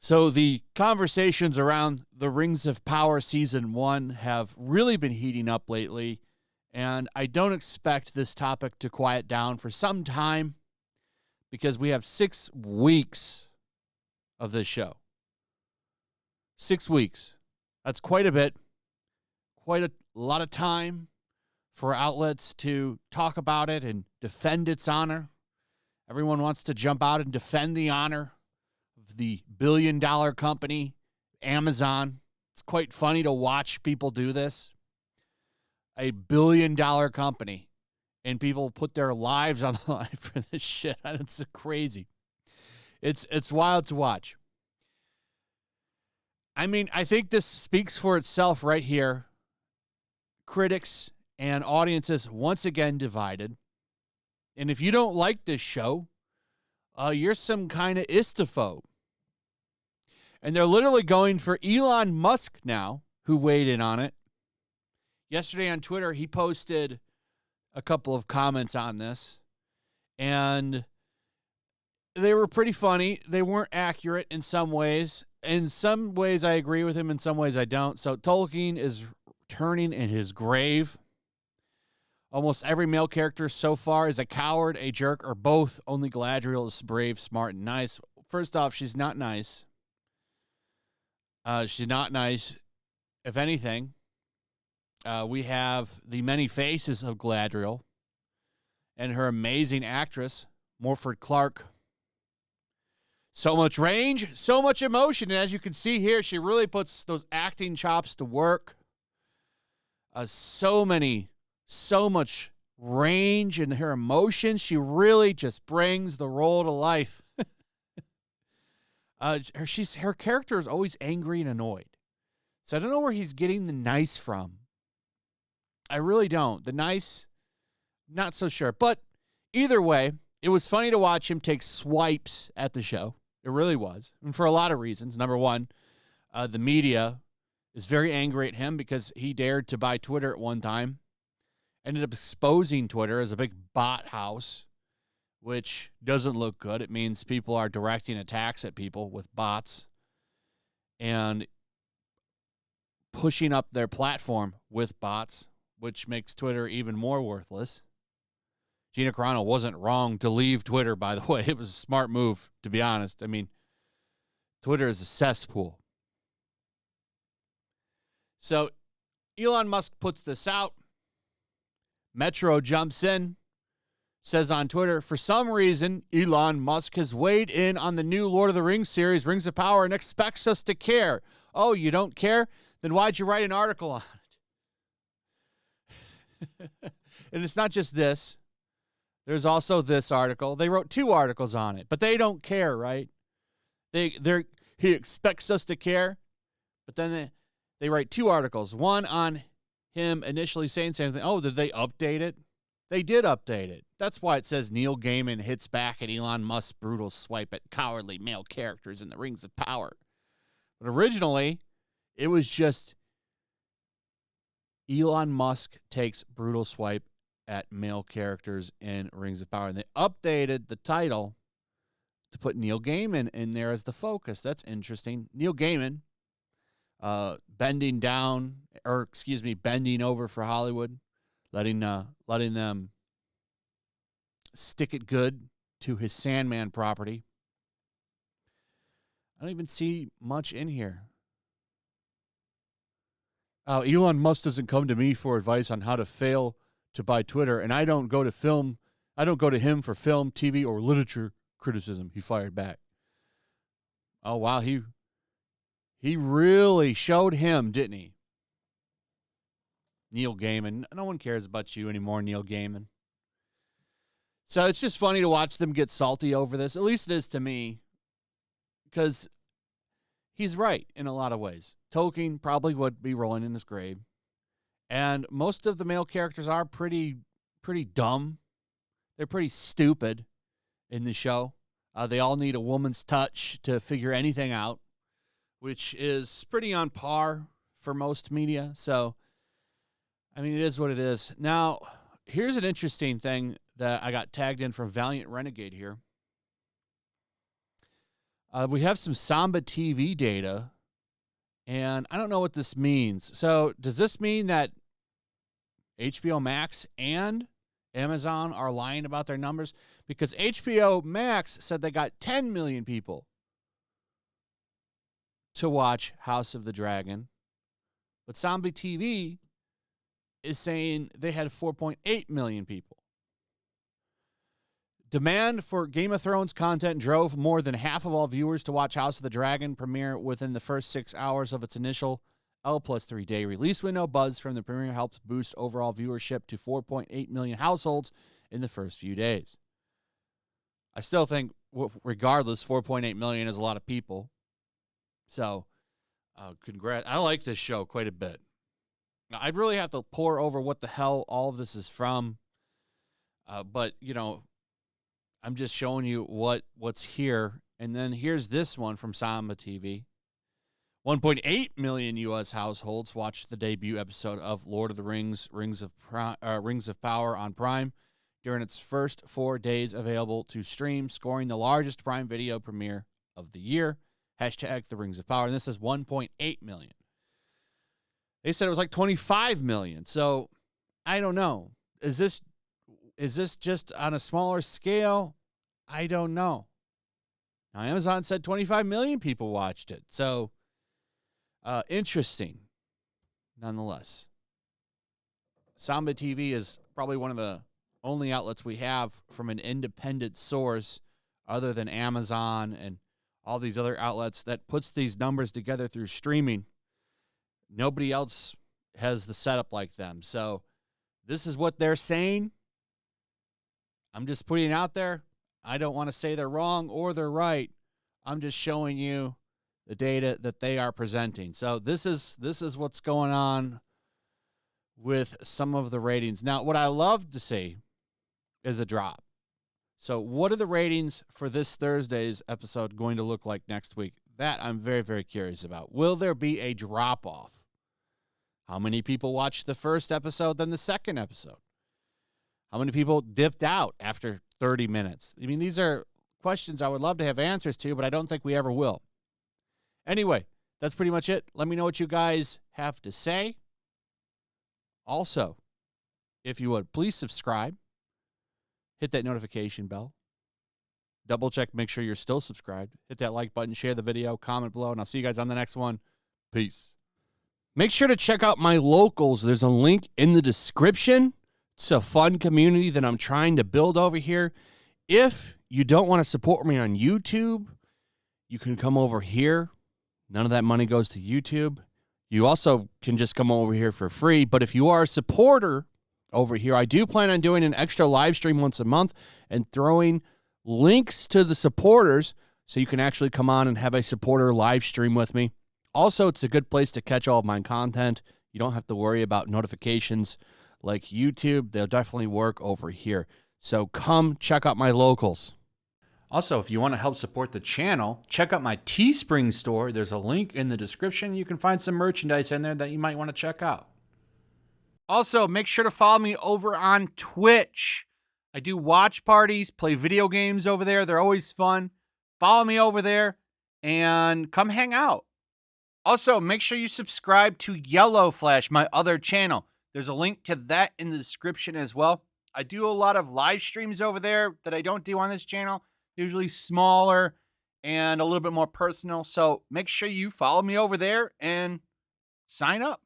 So the conversations around the Rings of Power Season 1 have really been heating up lately, and I don't expect this topic to quiet down for some time because we have 6 weeks of this show. 6 weeks. That's quite a bit, quite a lot of time for outlets to talk about it and defend its honor. Everyone wants to jump out and defend the honor of the billion-dollar company, Amazon. It's quite funny to watch people do this. A billion-dollar company, and people put their lives on the line for this shit. It's crazy. It's wild to watch. I mean, I think this speaks for itself right here. Critics and audiences once again divided. And if you don't like this show, you're some kind of istophobe. And they're literally going for Elon Musk now, who weighed in on it. Yesterday on Twitter, he posted a couple of comments on this. And they were pretty funny. They weren't accurate in some ways. In some ways, I agree with him. In some ways, I don't. So Tolkien is turning in his grave. Almost every male character so far is a coward, a jerk, or both. Only Galadriel is brave, smart, and nice. First off, she's not nice. She's not nice. If anything, we have the many faces of Galadriel and her amazing actress, Morford Clark. So much range, so much emotion. And as you can see here, she really puts those acting chops to work. So much range in her emotions. She really just brings the role to life. Her character is always angry and annoyed. So I don't know where he's getting the nice from. I really don't. The nice, not so sure. But either way, it was funny to watch him take swipes at the show. It really was. And for a lot of reasons. Number one, the media is very angry at him because he dared to buy Twitter at one time. Ended up exposing Twitter as a big bot house, which doesn't look good. It means people are directing attacks at people with bots and pushing up their platform with bots, which makes Twitter even more worthless. Gina Carano wasn't wrong to leave Twitter, by the way. It was a smart move, to be honest. I mean, Twitter is a cesspool. So Elon Musk puts this out. Metro jumps in, says on Twitter, for some reason, Elon Musk has weighed in on the new Lord of the Rings series, Rings of Power, and expects us to care. Oh, you don't care? Then why'd you write an article on it? And it's not just this. There's also this article. They wrote 2 articles on it, but they don't care, right? He expects us to care, but then they write 2 articles. One on him initially saying something. Oh, did they update it? They did update it. That's why it says Neil Gaiman hits back at Elon Musk's brutal swipe at cowardly male characters in the Rings of Power. But originally, it was just Elon Musk takes brutal swipe at male characters in Rings of Power. And they updated the title to put Neil Gaiman in there as the focus. That's interesting. Neil Gaiman, bending over for Hollywood, letting them stick it good to his Sandman property. I don't even see much in here. Elon Musk doesn't come to me for advice on how to fail to buy Twitter, and I don't go to him for film, TV, or literature criticism, he fired back. Oh, wow, he really showed him, didn't he? Neil Gaiman. No one cares about you anymore, Neil Gaiman. So it's just funny to watch them get salty over this. At least it is to me, because he's right in a lot of ways. Tolkien probably would be rolling in his grave. And most of the male characters are pretty dumb. They're pretty stupid in the show. They all need a woman's touch to figure anything out, which is pretty on par for most media. So, I mean, it is what it is. Now, here's an interesting thing that I got tagged in from Valiant Renegade here. We have some Samba TV data, and I don't know what this means. So does this mean that HBO Max and Amazon are lying about their numbers? Because HBO Max said they got 10 million people to watch House of the Dragon, but Samba TV is saying they had 4.8 million people. Demand for Game of Thrones content drove more than half of all viewers to watch House of the Dragon premiere within the first 6 hours of its initial L+3 day release window. Buzz from the premiere helped boost overall viewership to 4.8 million households in the first few days. I still think, regardless, 4.8 million is a lot of people. So, congrats. I like this show quite a bit. I'd really have to pore over what the hell all of this is from. But, you know, I'm just showing you what's here. And then here's this one from Samba TV. 1.8 million U.S. households watched the debut episode of Lord of the Rings, Rings of Power on Prime during its first 4 days available to stream, scoring the largest Prime Video premiere of the year. Hashtag the Rings of Power. And this is 1.8 million. They said it was like 25 million. So I don't know. Is this just on a smaller scale? I don't know. Now, Amazon said 25 million people watched it. So, interesting, nonetheless. Samba TV is probably one of the only outlets we have from an independent source other than Amazon and all these other outlets that puts these numbers together through streaming. Nobody else has the setup like them. So, this is what they're saying. I'm just putting it out there. I don't want to say they're wrong or they're right. I'm just showing you the data that they are presenting. So this is what's going on with some of the ratings. Now, what I love to see is a drop. So what are the ratings for this Thursday's episode going to look like next week? That I'm very, very curious about. Will there be a drop-off? How many people watched the first episode than the second episode? How many people dipped out after 30 minutes? I mean, these are questions I would love to have answers to, but I don't think we ever will. Anyway, that's pretty much it. Let me know what you guys have to say. Also, if you would, please subscribe. Hit that notification bell. Double check, make sure you're still subscribed. Hit that like button, share the video, comment below, and I'll see you guys on the next one. Peace. Make sure to check out my locals. There's a link in the description. It's a fun community that I'm trying to build over here. If you don't want to support me on YouTube, you can come over here. None of that money goes to YouTube. You also can just come over here for free. But if you are a supporter over here, I do plan on doing an extra live stream once a month and throwing links to the supporters so you can actually come on and have a supporter live stream with me. Also, it's a good place to catch all of my content. You don't have to worry about notifications like YouTube. They'll definitely work over here. So come check out my locals. Also, if you want to help support the channel, check out my Teespring store. There's a link in the description. You can find some merchandise in there that you might want to check out. Also, make sure to follow me over on Twitch. I do watch parties, play video games over there. They're always fun. Follow me over there and come hang out. Also, make sure you subscribe to YellowFlash, my other channel. There's a link to that in the description as well. I do a lot of live streams over there that I don't do on this channel. Usually smaller and a little bit more personal. So make sure you follow me over there and sign up.